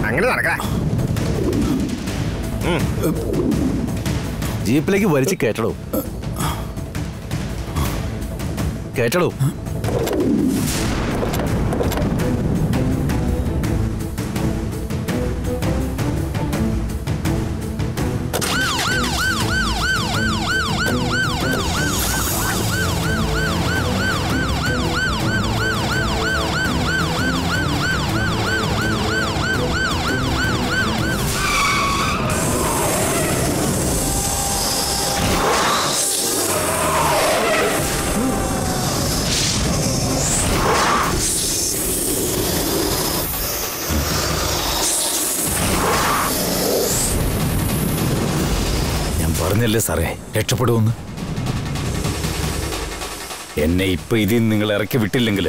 അങ്ങനെ നടക്കാം. ജീപ്പിലേക്ക് വലിച്ച് കേട്ടടോ. കേട്ടടോ. പറഞ്ഞല്ലേ സാറേ രക്ഷപ്പെടുമെന്ന്. എന്നെ ഇപ്പൊ ഇതിൽ നിങ്ങൾ ഇറക്കി വിട്ടില്ലെങ്കിൽ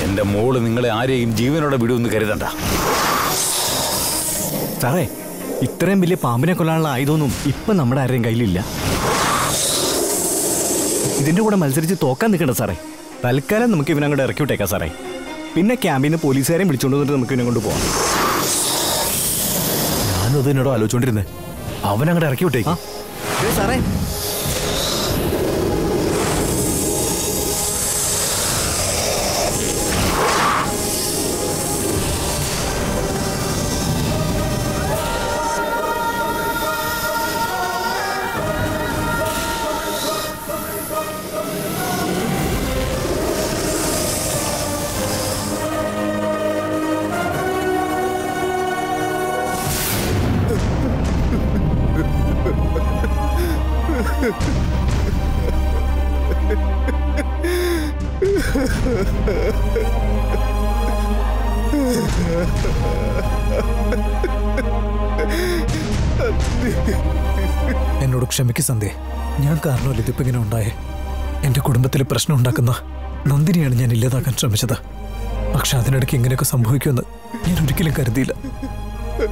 എന്റെ മോള് നിങ്ങളെ ആരെയും ജീവനോടെ വിടുമെന്ന് കരുതണ്ട. സാറേ, ഇത്രയും വലിയ പാമ്പിനെ കൊല്ലാനുള്ള ആയുധമൊന്നും ഇപ്പൊ നമ്മുടെ ആരുടെയും കയ്യിലില്ല. ഇതിന്റെ കൂടെ മത്സരിച്ച് തോക്കാൻ നിൽക്കണ്ട സാറേ. തൽക്കാലം നമുക്ക് ഇവനങ്ങോട്ട് ഇറക്കി വിട്ടേക്കാം സാറേ. പിന്നെ ക്യാമ്പിൽ നിന്ന് പോലീസുകാരെയും വിളിച്ചുകൊണ്ട് വന്നിട്ട് നമുക്ക് ഇവനെ കൊണ്ട് പോവാം. ഞാനും അത് എന്നോട് ആലോചിച്ചോണ്ടിരുന്നേ. അവനങ്ങോട്ട് ഇറക്കി വിട്ടേക്കാം സാറേ. എന്നോട് ക്ഷമിക്ക് സന്ധ്യ. ഞാൻ കാരണമല്ല ഇതിപ്പോ ഇങ്ങനെ ഉണ്ടായേ. എന്റെ കുടുംബത്തിൽ പ്രശ്നം ഉണ്ടാക്കുന്ന നന്ദിനിയാണ് ഞാൻ ഇല്ലാതാക്കാൻ ശ്രമിച്ചത്. പക്ഷെ അതിനിടയ്ക്ക് ഇങ്ങനെയൊക്കെ സംഭവിക്കുമെന്ന് ഞാൻ ഒരിക്കലും കരുതിയില്ല.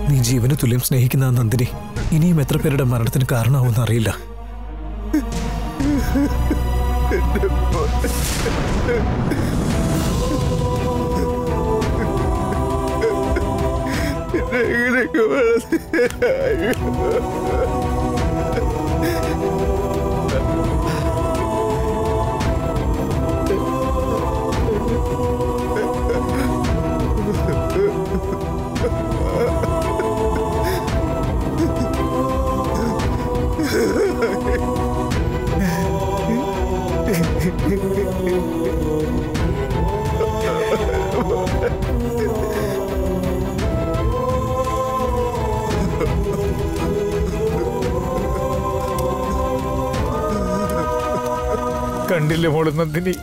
നീ ജീവന് തുല്യം സ്നേഹിക്കുന്ന ആ നന്ദിനി ഇനിയും എത്ര പേരുടെ മരണത്തിന് കാരണമാവുമെന്ന് അറിയില്ല. കണ്ടില്ലേ മോള് നന്ദിനി,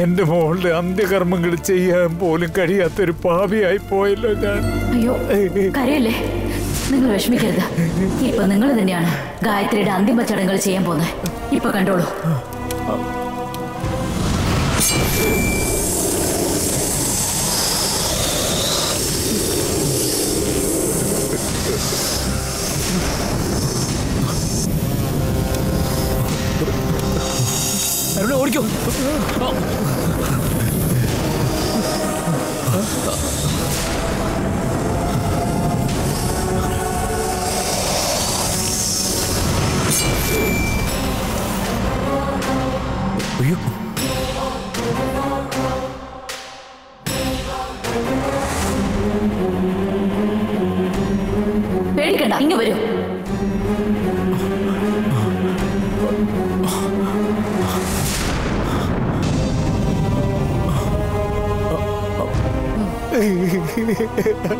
എന്റെ മോളുടെ അന്ത്യകർമ്മങ്ങൾ ചെയ്യാൻ പോലും കഴിയാത്തൊരു പാപിയായി പോയല്ലോ ഞാൻ. അയ്യോ കരയല്ലേ, നിങ്ങൾ വിഷമിക്കരുത്. ഇപ്പൊ നിങ്ങൾ തന്നെയാണ് ഗായത്രിയുടെ അന്തിമ ചടങ്ങുകൾ ചെയ്യാൻ പോകുന്നത്. ഇപ്പൊ കണ്ടോളൂ. ഓടിക്കോ. അയ്യോ, പേടിക്കണ്ട, ഇങ്ങ് വരൂ.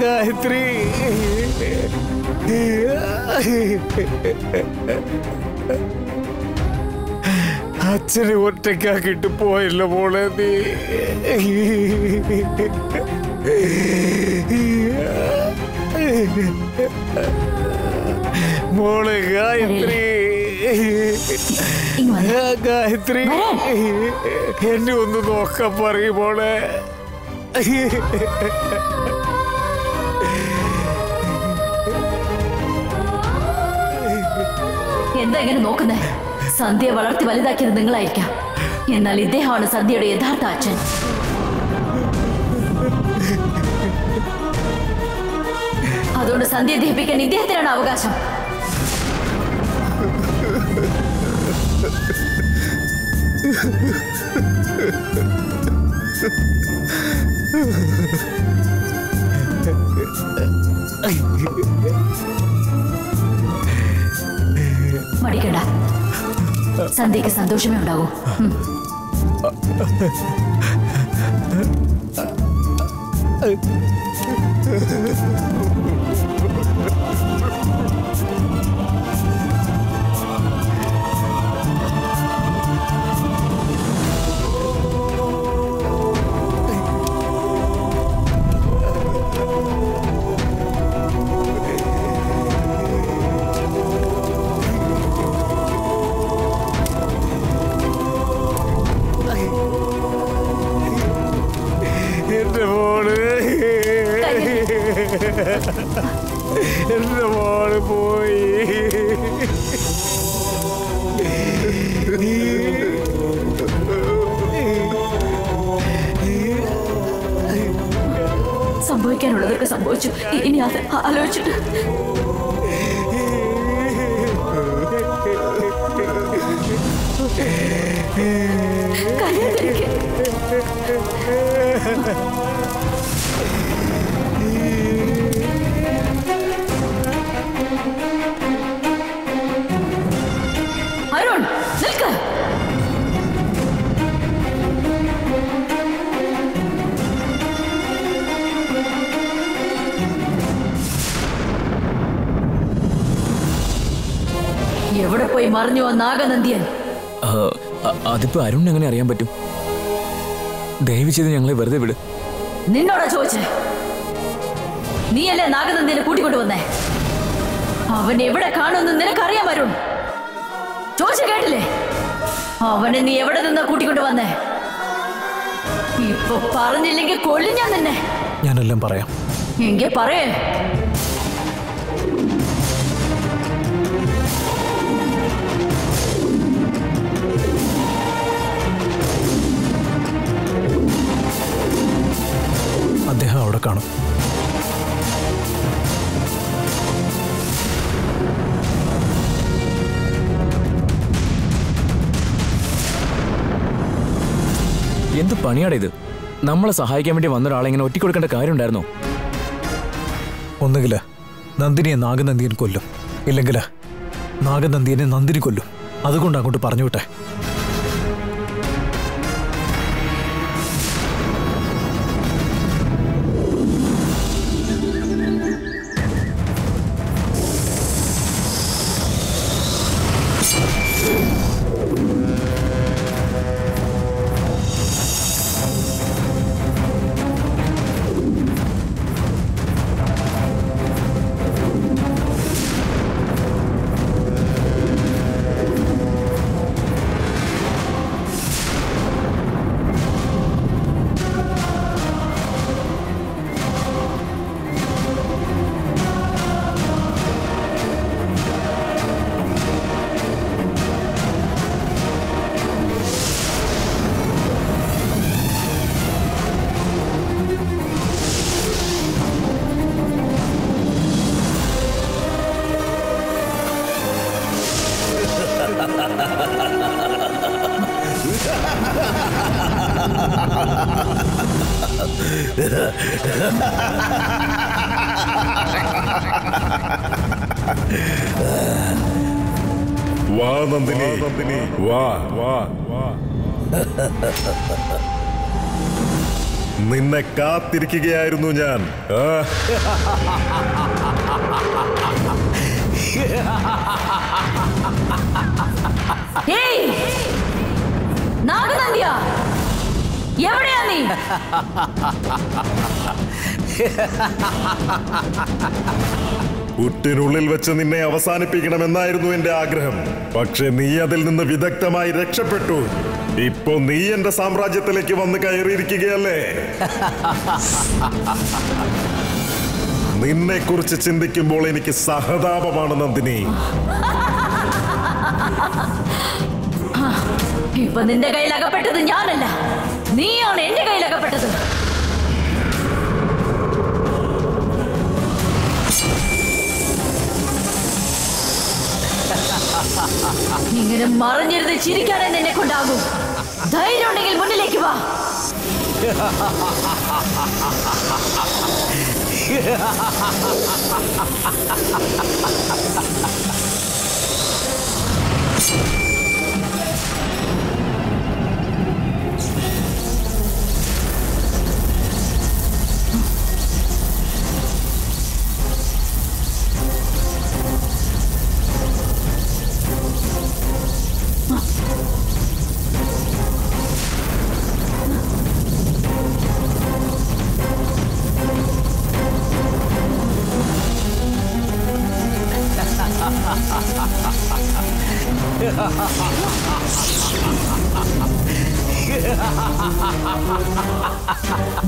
ഗായത്രി, അച്ഛനെ ഒറ്റയ്ക്കാക്കിട്ട് പോയല്ലോ മോളെ നീ. മോളെ ഗായത്രി, ഗായത്രി എന്നെ ഒന്ന് നോക്കാൻ പറയും മോളെ. എന്താ ഇങ്ങനെ നോക്കുന്നേ? സന്ധ്യയെ വളർത്തി വലുതാക്കിയത് നിങ്ങളായിരിക്കാം. എന്നാൽ ഇദ്ദേഹമാണ് സന്ധ്യയുടെ യഥാർത്ഥ അച്ഛൻ. സന്ധ്യ ദഹിപ്പിക്കാൻ ഇദ്ദേഹത്തിനാണ് അവകാശം. മടിക്കണ്ട, സന്ധ്യക്ക് സന്തോഷമേ ഉണ്ടാകൂ. എന്റെ മോള് പോയി. സംഭവിക്കാനുള്ളതൊക്കെ സംഭവിച്ചു. ഇനി അത് ആലോചിച്ചിട്ട് അരുൺ നിൽക്ക്. എവിടെ പോയി മറിഞ്ഞു നാഗനന്ദിയൻ? അതിപ്പോ അരുൺ എങ്ങനെ അറിയാൻ പറ്റും? ദയവ് ചെയ്ത് ഞങ്ങളെ വെറുതെ വിട്. നിന്നോടാ ചോദിച്ചേ. നീയല്ലേ നാഗനന്ദിയനെ കൂട്ടിക്കൊണ്ടുവന്നേ? അവൻ എവിടെ കാണുമെന്ന് നിനക്കറിയാം അരുൺ? ചോദിച്ച കേട്ടില്ലേ? അവനെ നീ എവിടെ നിന്നാ കൂട്ടിക്കൊണ്ട് വന്നേ? ഇപ്പൊ പറഞ്ഞില്ലെങ്കിൽ കൊല്ലും ഞാൻ നിന്നെ. ഞാനെല്ലാം പറയാം. എങ്കിൽ പറയേ. അദ്ദേഹം അവിടെ കാണും. എന്ത് പണിയാടെ ഇത്? നമ്മളെ സഹായിക്കാൻ വേണ്ടി വന്ന ഒരാളെ ഇങ്ങനെ ഒറ്റിക്കൊടുക്കേണ്ട കാര്യം ഉണ്ടായിരുന്നോ? ഒന്നുകില് നന്ദിനിയെ നാഗനന്ദിയൻ കൊല്ലും, ഇല്ലെങ്കില് നാഗനന്ദിയനെ നന്ദിനി കൊല്ലും. അതുകൊണ്ട് അങ്ങോട്ട് പറഞ്ഞു വിട്ടെ. വാ നന്ദിനി, വാ വാ വാ. നിന്നെ കാത്തിരിക്കുകയായിരുന്നു ഞാൻ. നാഗനന്ദിയ, എവിടെയാ നീ? പുറ്റിനുള്ളിൽ വെച്ച് നിന്നെ അവസാനിപ്പിക്കണമെന്നായിരുന്നു എന്റെ ആഗ്രഹം. പക്ഷെ നീ അതിൽ നിന്ന് വിദഗ്ധമായി രക്ഷപ്പെട്ടു. ഇപ്പൊ നീ എന്റെ സാമ്രാജ്യത്തിലേക്ക് വന്ന് കയറിയിരിക്കുകയല്ലേ? നിന്നെ കുറിച്ച് ചിന്തിക്കുമ്പോൾ എനിക്ക് സഹതാപമാണ് നന്ദിനി. ഇപ്പൊ നിന്റെ കയ്യിൽ അകപ്പെട്ടത് ഞാനല്ല, നീയാണ് എന്റെ കയ്യിൽ അകപ്പെട്ടത്. ഇങ്ങനെ മറിഞ്ഞിരുന്ന് ചിരിക്കാനേ നിന്നെ കൊണ്ടാകും. ധൈര്യം ഉണ്ടെങ്കിൽ മുന്നിലേക്ക് വാ.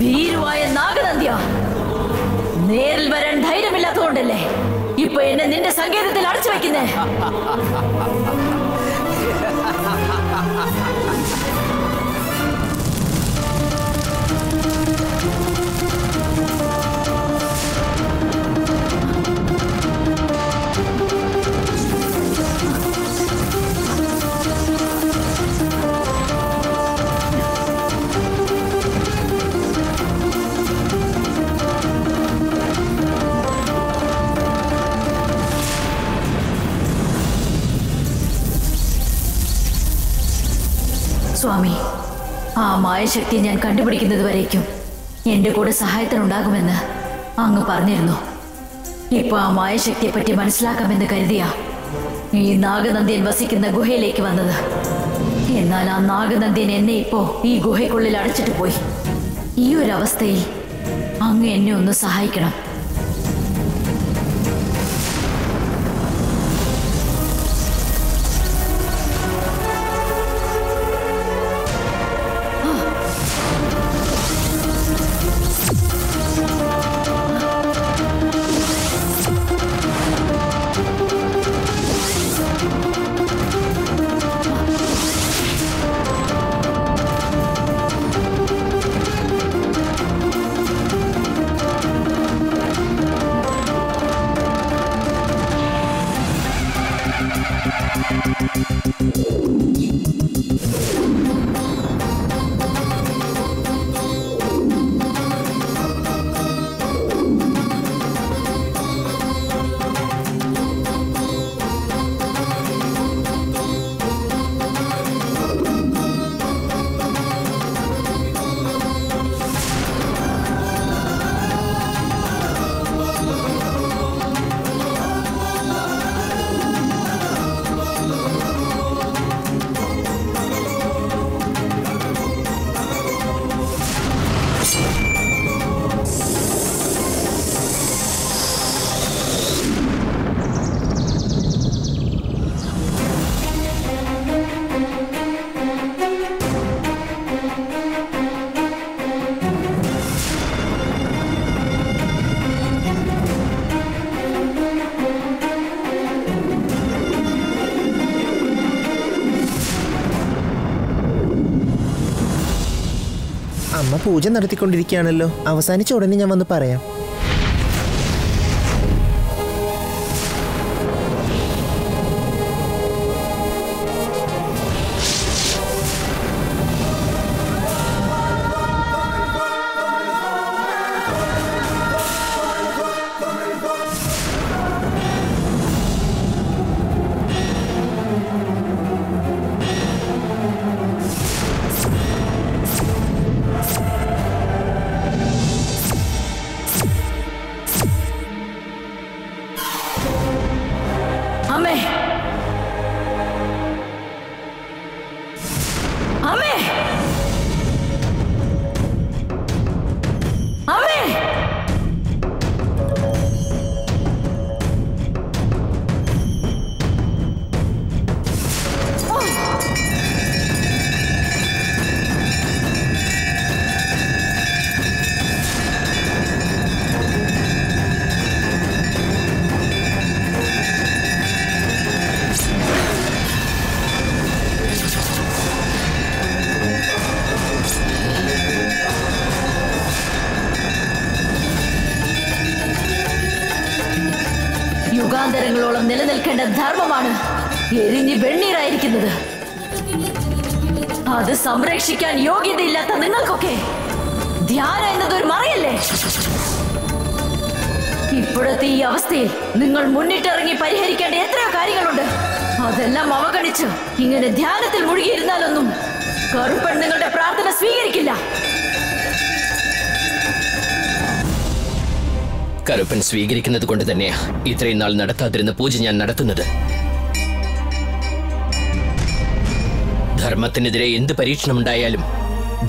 ഭീരുവായ നാഗനന്ദ്യ, നേരിൽ വരാൻ ധൈര്യമില്ലാത്തതുകൊണ്ടല്ലേ ഇപ്പൊ എന്നെ നിന്റെ സങ്കേതത്തിൽ അടച്ചു വെക്കുന്നേ? സ്വാമി, ആ മായശക്തി ഞാൻ കണ്ടുപിടിക്കുന്നത് വരേക്കും എന്റെ കൂടെ സഹായത്തിനുണ്ടാകുമെന്ന് അങ്ങ് പറഞ്ഞിരുന്നു. ഇപ്പൊ ആ മായശക്തിയെ പറ്റി മനസ്സിലാക്കാമെന്ന് കരുതിയ ഈ നാഗനന്ദിയൻ വസിക്കുന്ന ഗുഹയിലേക്ക് വന്നത്. എന്നാൽ ആ നാഗനന്ദിയൻ എന്നെ ഇപ്പോ ഈ ഗുഹയ്ക്കുള്ളിൽ അടച്ചിട്ട് പോയി. ഈ ഒരു അവസ്ഥയിൽ അങ്ങ് എന്നെ ഒന്ന് സഹായിക്കണം. അമ്മ പൂജ നടത്തിക്കൊണ്ടിരിക്കുകയാണല്ലോ. അവസാനിച്ച ഉടനെ ഞാൻ വന്ന് പറയാം. യുഗാന്തരങ്ങളോളം നിലനിൽക്കേണ്ട ധർമ്മമാണ് എരിഞ്ഞ് വെണ്ണീറായിരിക്കുന്നത്. അത് സംരക്ഷിക്കാൻ യോഗ്യതയില്ലാത്ത നിങ്ങൾക്കൊക്കെ ധ്യാനം എന്നതൊരു മറയല്ലേ? ഇപ്പോഴത്തെ ഈ അവസ്ഥയിൽ നിങ്ങൾ മുന്നിട്ടിറങ്ങി പരിഹരിക്കേണ്ട എത്രയോ കാര്യങ്ങളുണ്ട്. അതെല്ലാം അവഗണിച്ച് ഇങ്ങനെ ധ്യാനത്തിൽ മുഴുകിയിരുന്നാലൊന്നും കറുപ്പൻ നിങ്ങളുടെ പ്രാർത്ഥന സ്വീകരിക്കില്ല. കറുപ്പൻ സ്വീകരിക്കുന്നത് കൊണ്ട് തന്നെയാ ഇത്രയും നാൾ നടത്താതിരുന്ന പൂജ ഞാൻ നടത്തുന്നത്. ധർമ്മത്തിനെതിരെ എന്ത് പരീക്ഷണമുണ്ടായാലും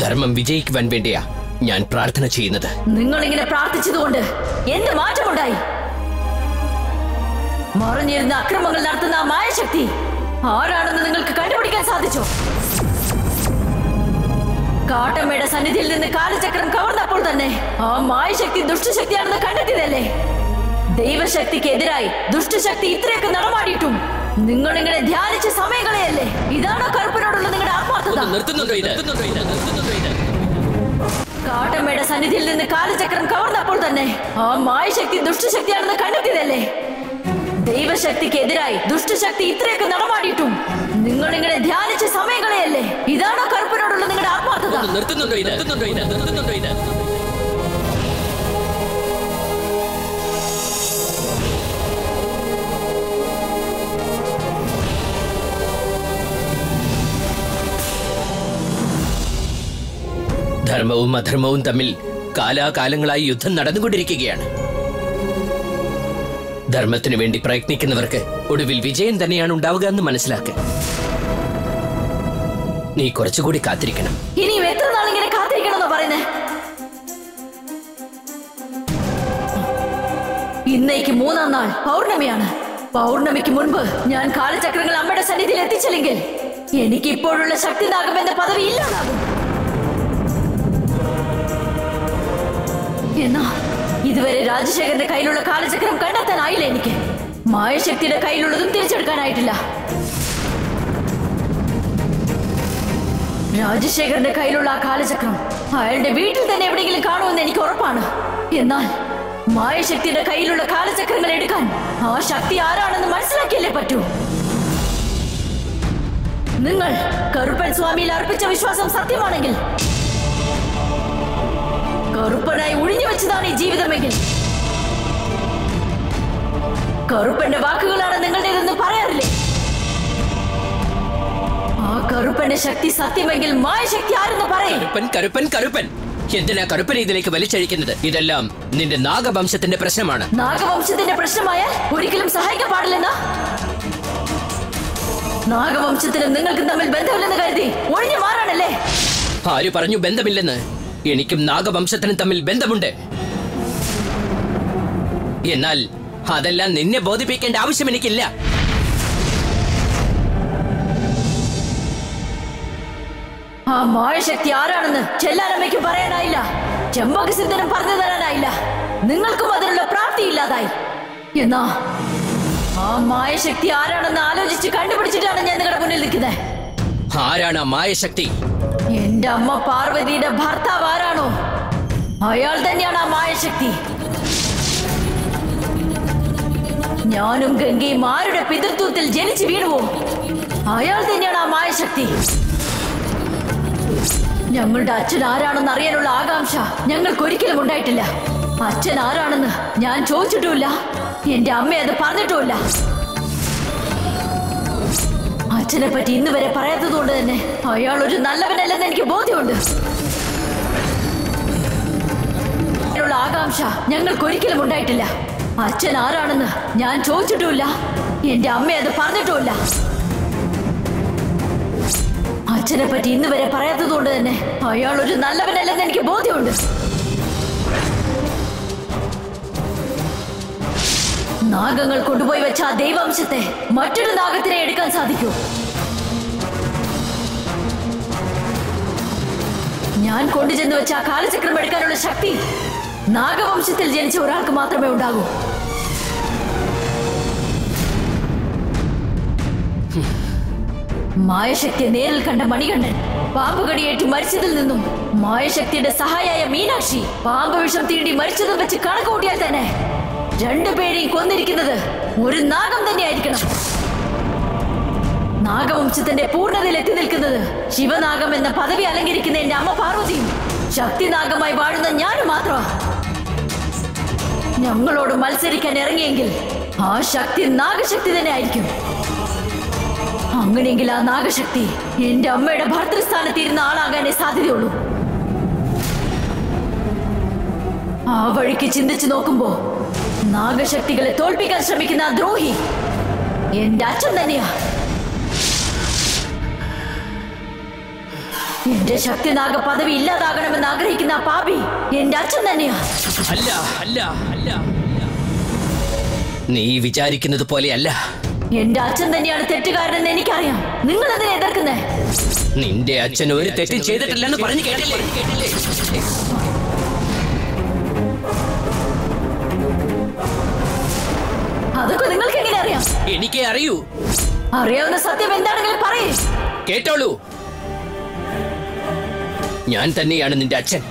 ധർമ്മം വിജയിക്കുവാൻ വേണ്ടിയാ ഞാൻ പ്രാർത്ഥന ചെയ്യുന്നത്. നിങ്ങൾ ഇങ്ങനെ പ്രാർത്ഥിച്ചതുകൊണ്ട് എന്ത് മാറ്റമുണ്ടായി? മറിഞ്ഞിരുന്ന അക്രമങ്ങൾ നടത്തുന്ന ആ മായശക്തി ആരാണെന്ന് നിങ്ങൾക്ക് കണ്ടുപിടിക്കാൻ സാധിച്ചോ? കാട്ടമ്മയുടെ സന്നിധിയിൽ നിന്ന് കാലചക്രം കവർന്നപ്പോൾ തന്നെ ആ മായശക്തി ദുഷ്ടശക്തിയാണെന്ന് കണ്ടെത്തിയതല്ലേ? ദൈവശക്തിക്കെതിരായി ദുഷ്ടശക്തി ഇത്രയൊക്കെ നടമാടിയിട്ടും നിങ്ങൾ ഇങ്ങനെ ധ്യാനിച്ച സമയങ്ങളെയല്ലേ? ഇതാണോ കറുപ്പനോടുള്ള നിങ്ങളുടെ ആത്മാർത്ഥത? കാട്ടമ്മയുടെ സന്നിധിയിൽ നിന്ന് കാലചക്രം കവർന്നപ്പോൾ തന്നെ ആ മായശക്തി ദുഷ്ടശക്തിയാണെന്ന് കണ്ടെത്തിയതല്ലേ? ദൈവശക്തിക്കെതിരായി ദുഷ്ടശക്തി ഇത്രയൊക്കെ നടമാടിയിട്ടും നിങ്ങൾ ഇങ്ങനെ ധ്യാനിച്ച സമയങ്ങളെയല്ലേ? ഇതാണോ കറുപ്പനോടുള്ള നിങ്ങളുടെ ആത്മാർത്ഥത? ധർമ്മവും അധർമ്മവും തമ്മിൽ കാലാകാലങ്ങളായി യുദ്ധം നടന്നുകൊണ്ടിരിക്കുകയാണ്. ധർമ്മത്തിനു വേണ്ടി പ്രയത്നിക്കുന്നവർക്ക് ഒടുവിൽ വിജയം തന്നെയാണ് ഉണ്ടാവുക എന്ന് മനസ്സിലാക്കുക. നീ കുറച്ചുകൂടി കാത്തിരിക്കണം. ഇനിയും എത്ര നാളിങ്ങനെ കാത്തിരിക്കണമെന്ന് പറയുന്നേ? ഇന്നേക്ക് 3-ാം നാൾ പൗർണമിയാണ്. പൗർണമിക്ക് മുൻപ് ഞാൻ കാലചക്രങ്ങൾ അമ്മയുടെ സന്നിധിയിൽ എത്തിച്ചില്ലെങ്കിൽ എനിക്ക് ഇപ്പോഴുള്ള ശക്തിനാഗമെന്ന പദവി ഇല്ലാതാകും. എന്നാ ഇതുവരെ രാജശേഖരന്റെ കയ്യിലുള്ള കാലചക്രം കണ്ടെത്താനായില്ല. എനിക്ക് മായശക്തിയുടെ കയ്യിലുള്ളതും തിരിച്ചെടുക്കാനായിട്ടില്ല. രാജശേഖരന്റെ കയ്യിലുള്ള ആ കാലചക്രം അയാളുടെ വീട്ടിൽ തന്നെ എവിടെയെങ്കിലും കാണുമെന്ന് എനിക്ക് ഉറപ്പാണ്. എന്നാൽ മായശക്തിയുടെ കയ്യിലുള്ള കാലചക്രങ്ങൾ എടുക്കാൻ ആ ശക്തി ആരാണെന്ന് മനസ്സിലാക്കിയല്ലേ പറ്റൂ. നിങ്ങൾ കറുപ്പൻ സ്വാമിയിൽ അർപ്പിച്ച വിശ്വാസം സത്യമാണെങ്കിൽ കറുപ്പനായി ഒഴിഞ്ഞു വെച്ചതാണ് ഈ ജീവിതമെങ്കിൽ കറുപ്പന്റെ വാക്കുകളാണ് നിങ്ങളുടേതെന്ന് പറയാറില്ലേ? ആ കറുപ്പന്റെ ശക്തി സത്യമെങ്കിൽ മായശക്തി ആരെന്ന് പറയും. കറുപ്പൻ കറുപ്പൻ എന്തിനാ കറുപ്പനെ ഇതിലേക്ക് വലിച്ചഴിക്കുന്നത്? ഇതെല്ലാം നിന്റെ നാഗവംശത്തിന്റെ പ്രശ്നമാണ്. നാഗവംശത്തിന്റെ പ്രശ്നമായാൽ ഒരിക്കലും സഹായിക്കാൻ പാടില്ലെന്നാ? നാഗവംശത്തിനും നിങ്ങൾക്കും തമ്മിൽ ബന്ധമില്ലെന്ന് കരുതി ഒഴിഞ്ഞു മാറാണല്ലേ? ആര് പറഞ്ഞു ബന്ധമില്ലെന്ന്? എനിക്കും നാഗവംശത്തിനും തമ്മിൽ ബന്ധമുണ്ട്. എന്നാൽ അതെല്ലാം നിന്നെ ബോധിപ്പിക്കേണ്ട ആവശ്യം എനിക്കില്ല. ആ മായശക്തി ആരാണെന്ന് ചെല്ലാനമ്മയ്ക്കും പറയാനായില്ല, ചെമ്പകസിദ്ധനും പറഞ്ഞു തരാനായില്ല. നിങ്ങൾക്കും അതിനുള്ള പ്രാപ്തി ഇല്ലാതായി. എന്നാ ആ മായശക്തി ആരാണെന്ന് ആലോചിച്ച് കണ്ടുപിടിച്ചിട്ടാണ് ഞാൻ നിങ്ങളുടെ മുന്നിൽ നിൽക്കുന്നത്. ആരാണ് ആ മായശക്തി? എന്റെ അമ്മ പാർവതിയുടെ ഭർത്താവ് ആരാണോ അയാൾ തന്നെയാണ് ആ മായശക്തി. ഞാനും ഗംഗയും ആരുടെ പിതൃത്വത്തിൽ ജനിച്ചു വീണുവോ അയാൾ തന്നെയാണ് ആ മായശക്തി. ഞങ്ങളുടെ അച്ഛൻ ആരാണെന്ന് അറിയാനുള്ള ആകാംക്ഷ ഞങ്ങൾക്കൊരിക്കലും ഉണ്ടായിട്ടില്ല. അച്ഛൻ ആരാണെന്ന് ഞാൻ ചോദിച്ചിട്ടുമില്ല, എന്റെ അമ്മ അത് പറഞ്ഞിട്ടുമില്ല. അച്ഛനെ പറ്റി ഇന്ന് വരെ പറയാത്തത് കൊണ്ട് തന്നെ അയാൾ ഒരു നല്ലവനല്ലെന്ന് എനിക്ക് ബോധ്യമുണ്ട്. ആകാംക്ഷ ഞങ്ങൾക്കൊരിക്കലും ഉണ്ടായിട്ടില്ല. അച്ഛൻ ആരാണെന്ന് ഞാൻ ചോദിച്ചിട്ടുമില്ല, എന്റെ അമ്മ അത് പറഞ്ഞിട്ടുമില്ല. അച്ഛനെ പറ്റി ഇന്ന് വരെ പറയാത്തത് കൊണ്ട് തന്നെ അയാൾ ഒരു നല്ലവനല്ലെന്ന് എനിക്ക് ബോധ്യമുണ്ട്. നാഗങ്ങൾ കൊണ്ടുപോയി വെച്ച ആ ദൈവവംശത്തെ മറ്റൊരു നാഗത്തിനെ എടുക്കാൻ സാധിക്കൂ? ഞാൻ കൊണ്ടുചെന്ന് വെച്ച ആ കാലചക്രം എടുക്കാനുള്ള ശക്തി നാഗവംശത്തിൽ ജനിച്ച ഒരാൾക്ക് മാത്രമേ ഉണ്ടാകൂ. മായശക്തിയെ നേരിൽ കണ്ട മണികണ്ഠൻ പാമ്പ് കടിയേറ്റ് മരിച്ചതിൽ നിന്നും മായശക്തിയുടെ സഹായിയായ മീനാക്ഷി പാമ്പ് വിഷം തീണ്ടി മരിച്ചതും വെച്ച് കണക്ക് കൂട്ടിയാൽ തന്നെ രണ്ടുപേരെയും കൊന്നിരിക്കുന്നത് ഒരു നാഗം തന്നെയായിരിക്കണം. നാഗവംശത്തിന്റെ പൂർണ്ണതയിൽ എത്തി നിൽക്കുന്നത് ശിവനാഗം എന്ന പദവി അലങ്കരിക്കുന്ന എന്റെ അമ്മ പാർവതിയും ശക്തിനാഗമായി വാഴുന്ന ഞാനും മാത്രമാ. ഞങ്ങളോട് മത്സരിക്കാൻ ഇറങ്ങിയെങ്കിൽ ആ ശക്തി നാഗശക്തി തന്നെ ആയിരിക്കും. അങ്ങനെയെങ്കിൽ ആ നാഗശക്തി എന്റെ അമ്മയുടെ ഭർത്തൃസ്ഥാനത്തിരുന്ന ആളാകാനേ സാധ്യതയുള്ളൂ. ആ വഴിക്ക് ചിന്തിച്ചു നോക്കുമ്പോ നാഗശക്തികളെ തോൽപ്പിക്കാൻ ശ്രമിക്കുന്ന ആ ദ്രോഹി എന്റെ അച്ഛൻ തന്നെയാ. എന്റെ ശക്തിനാഗ പദവി ഇല്ലാതാകണമെന്ന് ആഗ്രഹിക്കുന്ന ആ പാപി എന്റെ അച്ഛൻ തന്നെയാ. അല്ല അല്ല അല്ല, നീ വിചാരിക്കുന്നത് പോലെയല്ല. എന്റെ അച്ഛൻ തന്നെയാണ് തെറ്റുകാരനെന്ന് എനിക്കറിയാം. നിങ്ങൾ അതിനെ എതിർക്കുന്നേ? നിന്റെ അച്ഛൻ ഒരു തെറ്റും ചെയ്തിട്ടില്ലെന്ന് പറഞ്ഞു കേട്ടില്ലേ? അതൊക്കെ നിങ്ങൾക്ക് എങ്ങനെ അറിയാം? എനിക്കേ അറിയൂ. അറിയാവുന്ന സത്യം എന്താണെങ്കിലും പറയേ. കേട്ടോളൂ, ഞാൻ തന്നെയാണ് നിന്റെ അച്ഛൻ.